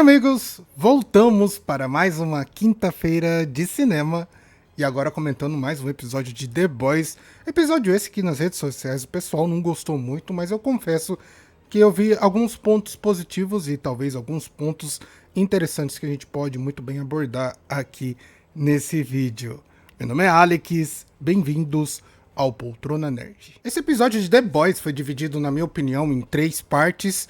amigos, voltamos para mais uma quinta-feira de cinema e agora comentando mais um episódio de The Boys. Episódio esse que nas redes sociais o pessoal não gostou muito, mas eu confesso que eu vi alguns pontos positivos e talvez alguns pontos interessantes que a gente pode muito bem abordar aqui nesse vídeo. Meu nome é Alex, bem-vindos ao Poltrona Nerd. Esse episódio de The Boys foi dividido, na minha opinião, em 3 partes.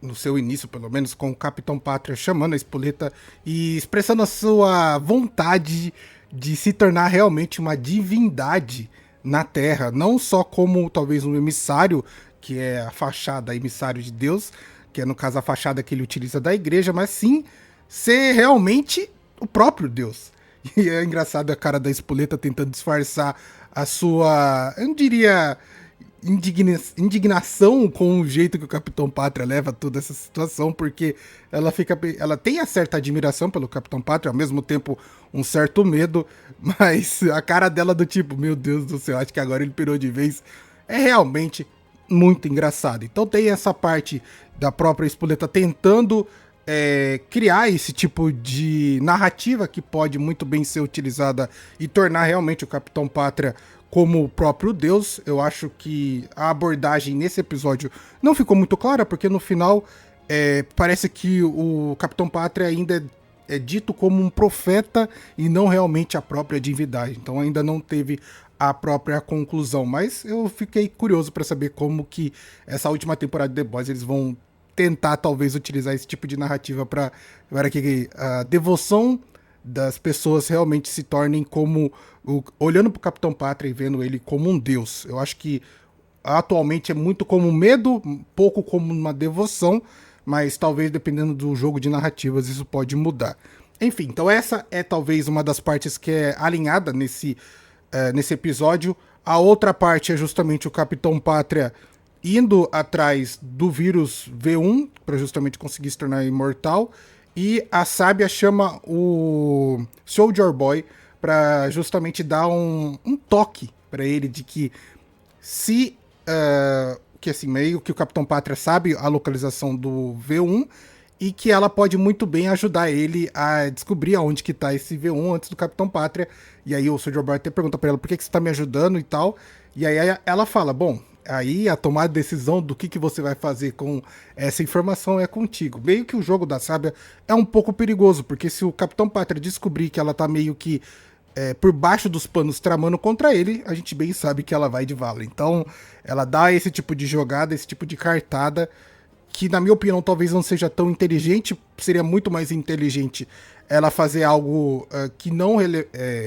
No seu início, pelo menos, com o Capitão Pátria chamando a Espoleta e expressando a sua vontade de se tornar realmente uma divindade na Terra, não só como talvez um emissário, que é a fachada emissário de Deus, que é no caso a fachada que ele utiliza da igreja, mas sim ser realmente o próprio Deus. E é engraçado a cara da Espoleta tentando disfarçar a sua, eu não diria indignação com o jeito que o Capitão Pátria leva toda essa situação, porque ela tem a certa admiração pelo Capitão Pátria, ao mesmo tempo um certo medo, mas a cara dela do tipo, meu Deus do céu, acho que agora ele pirou de vez, é realmente muito engraçado. Então tem essa parte da própria Espoleta tentando criar esse tipo de narrativa que pode muito bem ser utilizada e tornar realmente o Capitão Pátria como o próprio Deus. Eu acho que a abordagem nesse episódio não ficou muito clara, porque no final parece que o Capitão Pátria ainda é dito como um profeta e não realmente a própria divindade. Então ainda não teve a própria conclusão, mas eu fiquei curioso para saber como que essa última temporada de The Boys eles vão tentar talvez utilizar esse tipo de narrativa para que a devoção das pessoas realmente se tornem como olhando para o Capitão Pátria e vendo ele como um deus. Eu acho que atualmente é muito como medo, pouco como uma devoção, mas talvez dependendo do jogo de narrativas isso pode mudar. Enfim, então essa é talvez uma das partes que é alinhada nesse episódio. A outra parte é justamente o Capitão Pátria indo atrás do vírus V1 para justamente conseguir se tornar imortal. E a Sábia chama o Soldier Boy para justamente dar um toque para ele de que se que assim, meio que o Capitão Pátria sabe a localização do V1 e que ela pode muito bem ajudar ele a descobrir aonde que tá esse V1 antes do Capitão Pátria. E aí o Soldier Boy até pergunta para ela por que você tá me ajudando e tal. E aí ela fala, bom, aí a tomada de decisão do que você vai fazer com essa informação é contigo. Meio que o jogo da Sábia é um pouco perigoso, porque se o Capitão Pátria descobrir que ela tá meio que por baixo dos panos tramando contra ele, a gente bem sabe que ela vai de vala. Então ela dá esse tipo de jogada, esse tipo de cartada, que na minha opinião talvez não seja tão inteligente, seria muito mais inteligente ela fazer algo que não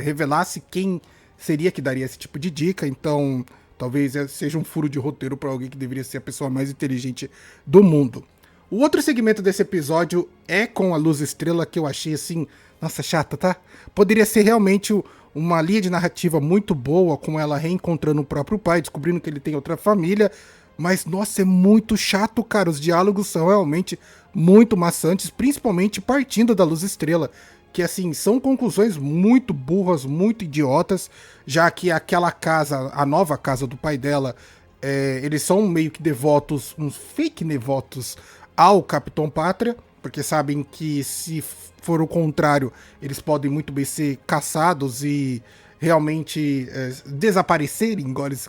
revelasse quem seria que daria esse tipo de dica. Então talvez seja um furo de roteiro para alguém que deveria ser a pessoa mais inteligente do mundo. O outro segmento desse episódio é com a Luz Estrela, que eu achei assim, nossa, chata, tá? Poderia ser realmente uma linha de narrativa muito boa, com ela reencontrando o próprio pai, descobrindo que ele tem outra família, mas, nossa, é muito chato, cara. Os diálogos são realmente muito maçantes, principalmente partindo da Luz Estrela, que, assim, são conclusões muito burras, muito idiotas, já que aquela casa, a nova casa do pai dela, eles são meio que devotos, uns fake devotos ao Capitão Pátria, porque sabem que se for o contrário, eles podem muito bem ser caçados e realmente desaparecerem, igual eles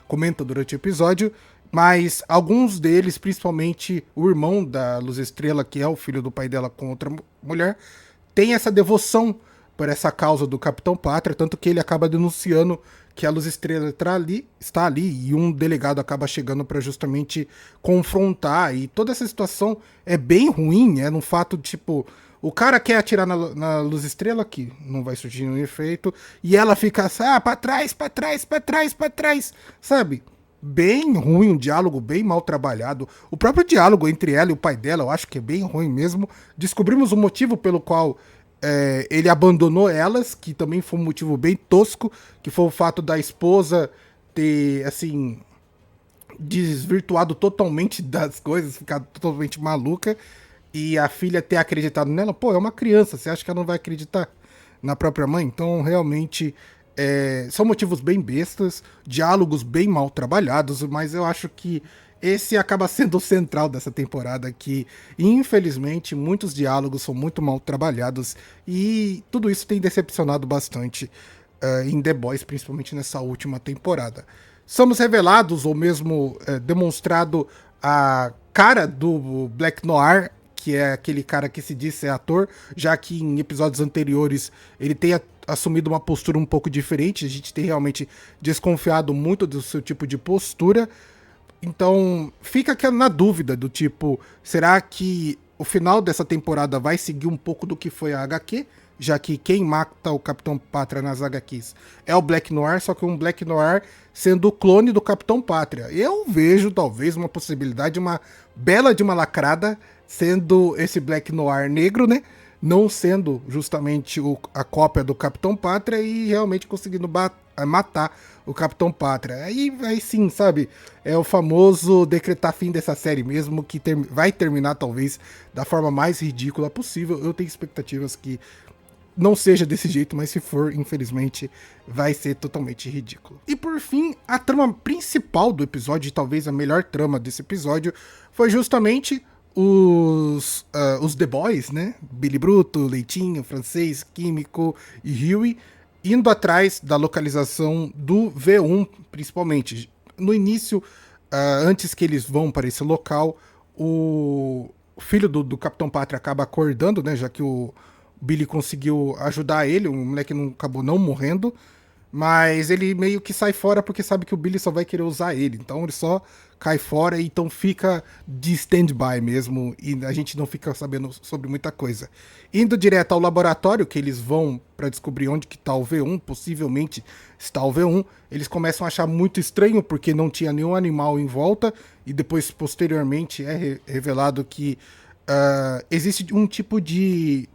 comentam durante o episódio. Mas alguns deles, principalmente o irmão da Luz Estrela, que é o filho do pai dela com outra mulher, tem essa devoção por essa causa do Capitão Pátria, tanto que ele acaba denunciando que a Luz Estrela está ali e um delegado acaba chegando para justamente confrontar, e toda essa situação é bem ruim, no fato de, tipo, o cara quer atirar na Luz Estrela, que não vai surgir nenhum efeito, e ela fica assim, pra trás, sabe? Bem ruim, um diálogo bem mal trabalhado. O próprio diálogo entre ela e o pai dela, eu acho que é bem ruim mesmo. Descobrimos o motivo pelo qual ele abandonou elas, que também foi um motivo bem tosco, que foi o fato da esposa ter, assim, desvirtuado totalmente das coisas, ficado totalmente maluca, e a filha ter acreditado nela. Pô, é uma criança, você acha que ela não vai acreditar na própria mãe? Então, realmente, são motivos bem bestas, diálogos bem mal trabalhados, mas eu acho que esse acaba sendo o central dessa temporada, que infelizmente muitos diálogos são muito mal trabalhados e tudo isso tem decepcionado bastante em The Boys, principalmente nessa última temporada. Somos revelados, ou mesmo demonstrado, a cara do Black Noir, que é aquele cara que se diz ser ator, já que em episódios anteriores ele tem assumido uma postura um pouco diferente, a gente tem realmente desconfiado muito do seu tipo de postura. Então, fica na dúvida do tipo, será que o final dessa temporada vai seguir um pouco do que foi a HQ? Já que quem mata o Capitão Pátria nas HQs é o Black Noir, só que um Black Noir sendo o clone do Capitão Pátria. Eu vejo, talvez, uma possibilidade, uma bela de uma lacrada, sendo esse Black Noir negro, né? Não sendo justamente a cópia do Capitão Pátria e realmente conseguindo matar o Capitão Pátria. Aí sim, sabe? É o famoso decretar fim dessa série mesmo, que vai terminar talvez da forma mais ridícula possível. Eu tenho expectativas que não seja desse jeito, mas se for, infelizmente, vai ser totalmente ridículo. E por fim, a trama principal do episódio, e talvez a melhor trama desse episódio, foi justamente os The Boys, né? Billy Bruto, Leitinho, Francês, Químico e Huey, indo atrás da localização do V1, principalmente. No início, antes que eles vão para esse local, o filho do Capitão Pátria acaba acordando, né? Já que o Billy conseguiu ajudar ele, o moleque acabou não morrendo, mas ele meio que sai fora porque sabe que o Billy só vai querer usar ele, então ele só cai fora e então fica de stand-by mesmo, e a gente não fica sabendo sobre muita coisa. Indo direto ao laboratório, que eles vão para descobrir onde que tá o V1, possivelmente está o V1, eles começam a achar muito estranho porque não tinha nenhum animal em volta, e depois, posteriormente, é revelado que existe um tipo de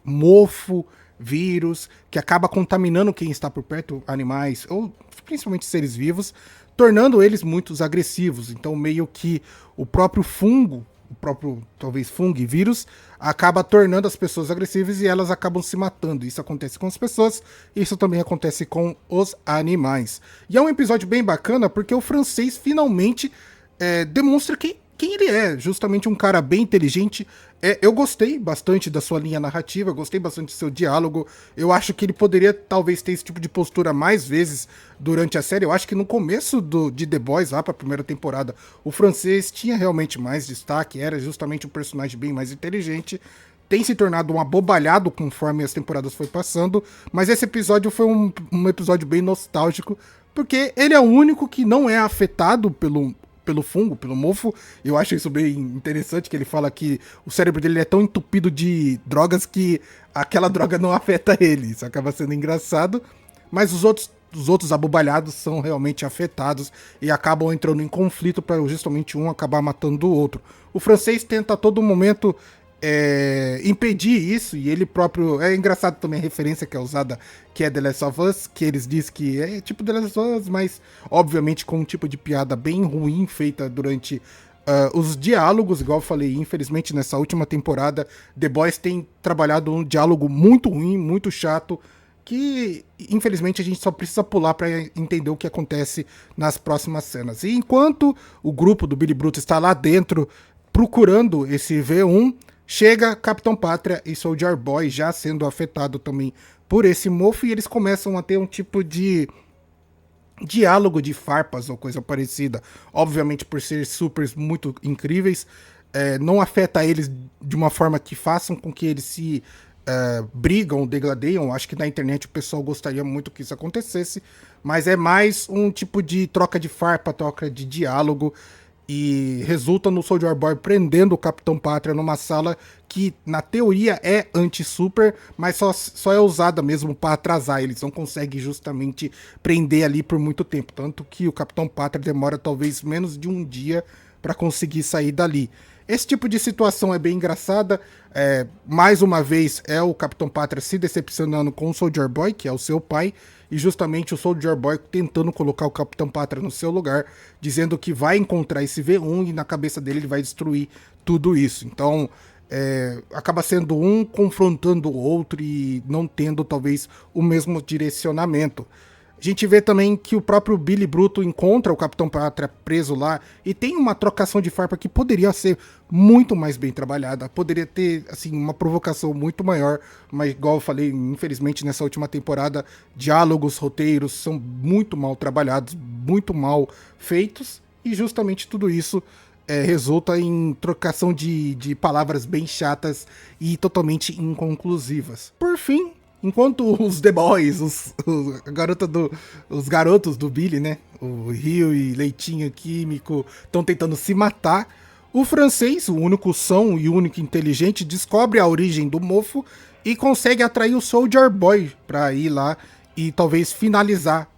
mofo, vírus, que acaba contaminando quem está por perto, animais, ou principalmente seres vivos, tornando eles muito agressivos. Então, meio que o próprio fungo, o próprio, talvez, fungo e vírus, acaba tornando as pessoas agressivas e elas acabam se matando. Isso acontece com as pessoas, isso também acontece com os animais. E é um episódio bem bacana, porque o Francês finalmente demonstra quem ele é, justamente um cara bem inteligente. Eu gostei bastante da sua linha narrativa, gostei bastante do seu diálogo. Eu acho que ele poderia talvez ter esse tipo de postura mais vezes durante a série. Eu acho que no começo de The Boys, lá pra primeira temporada, o Francês tinha realmente mais destaque, era justamente um personagem bem mais inteligente. Tem se tornado um abobalhado conforme as temporadas foi passando, mas esse episódio foi um episódio bem nostálgico, porque ele é o único que não é afetado pelo fungo, pelo mofo. Eu acho isso bem interessante, que ele fala que o cérebro dele é tão entupido de drogas que aquela droga não afeta ele. Isso acaba sendo engraçado, mas os outros abobalhados são realmente afetados e acabam entrando em conflito para justamente um acabar matando o outro. O Francês tenta a todo momento impedir isso, e ele próprio... É engraçado também a referência que é usada, que é The Last of Us, que eles dizem que é tipo The Last of Us, mas obviamente com um tipo de piada bem ruim feita durante os diálogos. Igual eu falei, infelizmente nessa última temporada The Boys tem trabalhado um diálogo muito ruim, muito chato, que infelizmente a gente só precisa pular para entender o que acontece nas próximas cenas. E enquanto o grupo do Billy Bruto está lá dentro procurando esse V1, chega Capitão Pátria e Soldier Boy já sendo afetado também por esse mofo, e eles começam a ter um tipo de diálogo de farpas ou coisa parecida. Obviamente, por ser supers muito incríveis, não afeta eles de uma forma que façam com que eles se brigam, degradeiam. Acho que na internet o pessoal gostaria muito que isso acontecesse, mas é mais um tipo de troca de farpa, troca de diálogo, e resulta no Soldier Boy prendendo o Capitão Pátria numa sala que, na teoria, é anti-super, mas só é usada mesmo para atrasar. Eles não conseguem justamente prender ali por muito tempo, tanto que o Capitão Pátria demora talvez menos de um dia para conseguir sair dali. Esse tipo de situação é bem engraçada. Mais uma vez, é o Capitão Pátria se decepcionando com o Soldier Boy, que é o seu pai, e justamente o Soldier Boy tentando colocar o Capitão Pátria no seu lugar, dizendo que vai encontrar esse V1 e na cabeça dele ele vai destruir tudo isso. Então, acaba sendo um confrontando o outro e não tendo talvez o mesmo direcionamento. A gente vê também que o próprio Billy Bruto encontra o Capitão Pátria preso lá e tem uma trocação de farpa que poderia ser muito mais bem trabalhada, poderia ter assim uma provocação muito maior, mas igual eu falei, infelizmente nessa última temporada, diálogos, roteiros são muito mal trabalhados, muito mal feitos e justamente tudo isso resulta em trocação de palavras bem chatas e totalmente inconclusivas. Por fim, enquanto os The Boys, os garotos do Billy, né? O Rio e Leitinho Químico estão tentando se matar. O francês, o único são e o único inteligente, descobre a origem do mofo e consegue atrair o Soldier Boy para ir lá e talvez finalizar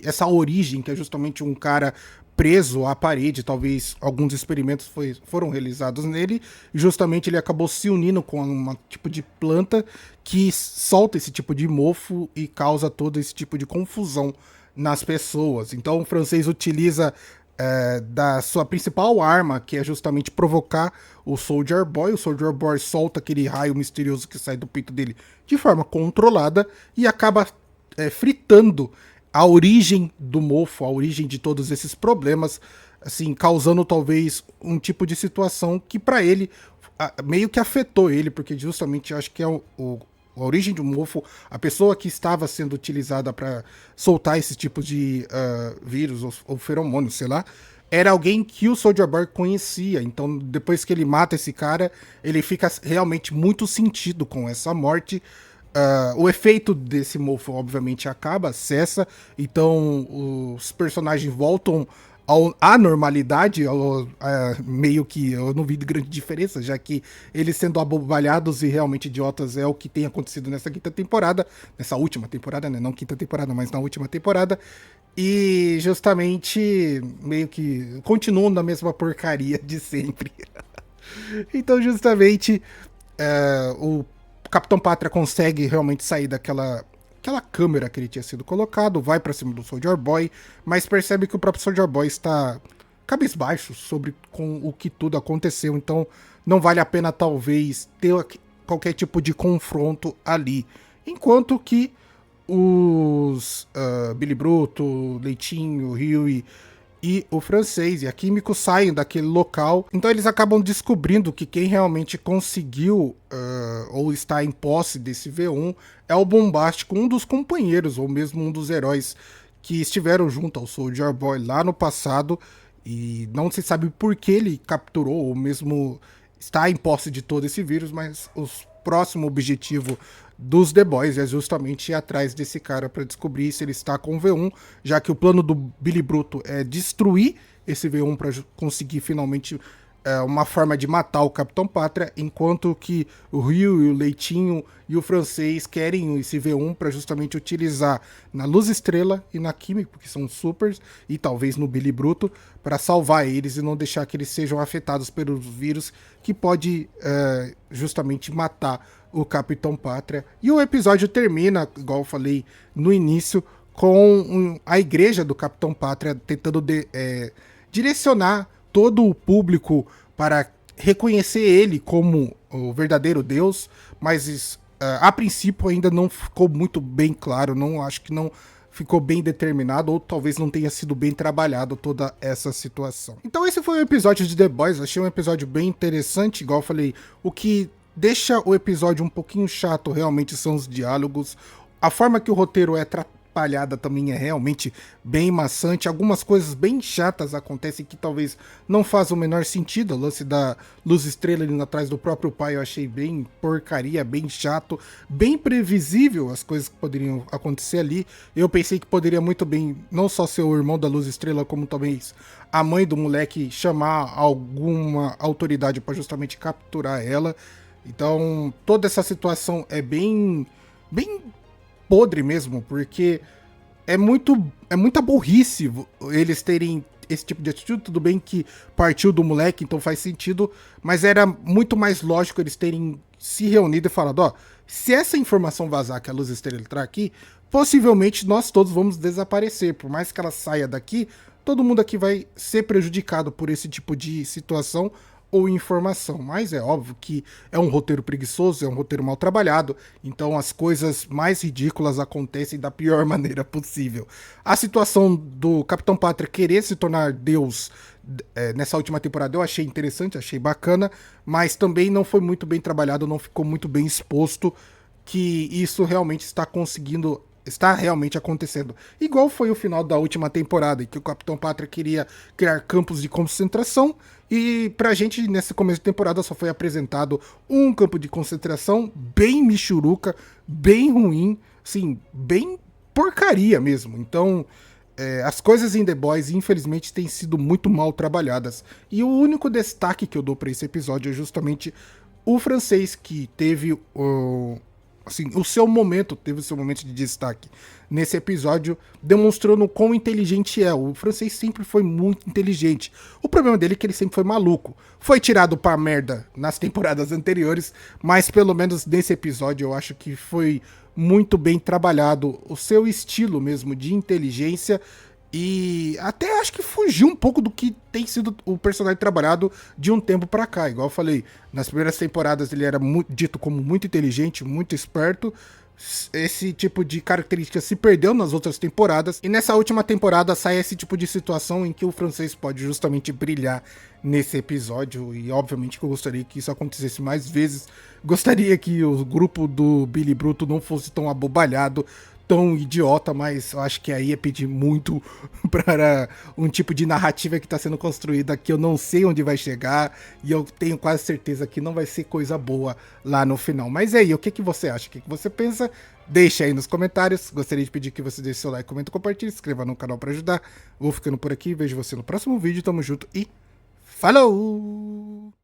essa origem, que é justamente um cara preso à parede, talvez alguns experimentos foram realizados nele, e justamente ele acabou se unindo com um tipo de planta que solta esse tipo de mofo e causa todo esse tipo de confusão nas pessoas. Então o francês utiliza da sua principal arma, que é justamente provocar o Soldier Boy solta aquele raio misterioso que sai do peito dele de forma controlada e acaba fritando a origem do mofo, a origem de todos esses problemas, assim, causando talvez um tipo de situação que para ele meio que afetou ele, porque justamente eu acho que é a origem do mofo, a pessoa que estava sendo utilizada para soltar esse tipo de vírus ou feromônios, sei lá, era alguém que o Soldier Boy conhecia. Então, depois que ele mata esse cara, ele fica realmente muito sentido com essa morte. O efeito desse mofo, obviamente, acaba, cessa, então os personagens voltam à normalidade, meio que eu não vi grande diferença, já que eles sendo abobalhados e realmente idiotas é o que tem acontecido nessa quinta temporada, nessa última temporada, né? Não quinta temporada, mas na última temporada, e justamente meio que continuam na mesma porcaria de sempre. Então, justamente, o Capitão Pátria consegue realmente sair daquela câmera que ele tinha sido colocado, vai pra cima do Soldier Boy, mas percebe que o próprio Soldier Boy está cabisbaixo com o que tudo aconteceu, então não vale a pena talvez ter qualquer tipo de confronto ali. Enquanto que os Billy Bruto, Leitinho, Huey e o francês e a Químico saem daquele local. Então eles acabam descobrindo que quem realmente conseguiu ou está em posse desse V1 é o Bombástico, um dos companheiros ou mesmo um dos heróis que estiveram junto ao Soldier Boy lá no passado, e não se sabe por que ele capturou ou mesmo está em posse de todo esse vírus, mas o próximo objetivo dos The Boys é justamente ir atrás desse cara para descobrir se ele está com o V1, já que o plano do Billy Bruto é destruir esse V1 para conseguir finalmente uma forma de matar o Capitão Pátria, enquanto que o Rio e o Leitinho e o francês querem esse V1 para justamente utilizar na Luz Estrela e na Química, que são supers, e talvez no Billy Bruto, para salvar eles e não deixar que eles sejam afetados pelos vírus que pode justamente matar o Capitão Pátria. E o episódio termina, igual eu falei no início, com a igreja do Capitão Pátria tentando direcionar todo o público para reconhecer ele como o verdadeiro Deus, mas a princípio ainda não ficou muito bem claro, acho que não ficou bem determinado, ou talvez não tenha sido bem trabalhado toda essa situação. Então esse foi o episódio de The Boys, achei um episódio bem interessante, igual eu falei, o que deixa o episódio um pouquinho chato realmente são os diálogos, a forma que o roteiro é tratado também é realmente bem maçante. Algumas coisas bem chatas acontecem que talvez não faz o menor sentido. O lance da Luz Estrela ali atrás do próprio pai eu achei bem porcaria, bem chato, bem previsível as coisas que poderiam acontecer ali. Eu pensei que poderia muito bem não só ser o irmão da Luz Estrela, como talvez a mãe do moleque chamar alguma autoridade para justamente capturar ela. Então toda essa situação é bem podre mesmo, porque é muita burrice eles terem esse tipo de atitude. Tudo bem que partiu do moleque, então faz sentido, mas era muito mais lógico eles terem se reunido e falado, ó, se essa informação vazar que a Luz Estrela entrar aqui, possivelmente nós todos vamos desaparecer, por mais que ela saia daqui, todo mundo aqui vai ser prejudicado por esse tipo de situação, ou informação. Mas é óbvio que é um roteiro preguiçoso, é um roteiro mal trabalhado, então as coisas mais ridículas acontecem da pior maneira possível. A situação do Capitão Pátria querer se tornar Deus nessa última temporada eu achei interessante, achei bacana, mas também não foi muito bem trabalhado, não ficou muito bem exposto que isso realmente está realmente acontecendo. Igual foi o final da última temporada, em que o Capitão Pátria queria criar campos de concentração, e pra gente, nesse começo de temporada, só foi apresentado um campo de concentração bem michuruca, bem ruim, assim, bem porcaria mesmo. Então, as coisas em The Boys, infelizmente, têm sido muito mal trabalhadas. E o único destaque que eu dou pra esse episódio é justamente o francês, que teve assim, teve o seu momento de destaque nesse episódio, demonstrando quão inteligente é. O francês sempre foi muito inteligente. O problema dele é que ele sempre foi maluco. Foi tirado pra merda nas temporadas anteriores, mas pelo menos nesse episódio eu acho que foi muito bem trabalhado o seu estilo mesmo de inteligência. E até acho que fugiu um pouco do que tem sido o personagem trabalhado de um tempo pra cá. Igual eu falei, nas primeiras temporadas ele era dito como muito inteligente, muito esperto. Esse tipo de característica se perdeu nas outras temporadas. E nessa última temporada sai esse tipo de situação em que o francês pode justamente brilhar nesse episódio. E obviamente que eu gostaria que isso acontecesse mais vezes. Gostaria que o grupo do Billy Bruto não fosse tão abobalhado, tão idiota, mas eu acho que aí é pedir muito para um tipo de narrativa que está sendo construída que eu não sei onde vai chegar e eu tenho quase certeza que não vai ser coisa boa lá no final. Mas aí, o que, que você acha? O que, que você pensa? Deixa aí nos comentários. Gostaria de pedir que você deixe seu like, comenta, compartilhe, se inscreva no canal para ajudar. Vou ficando por aqui, vejo você no próximo vídeo. Tamo junto e falou!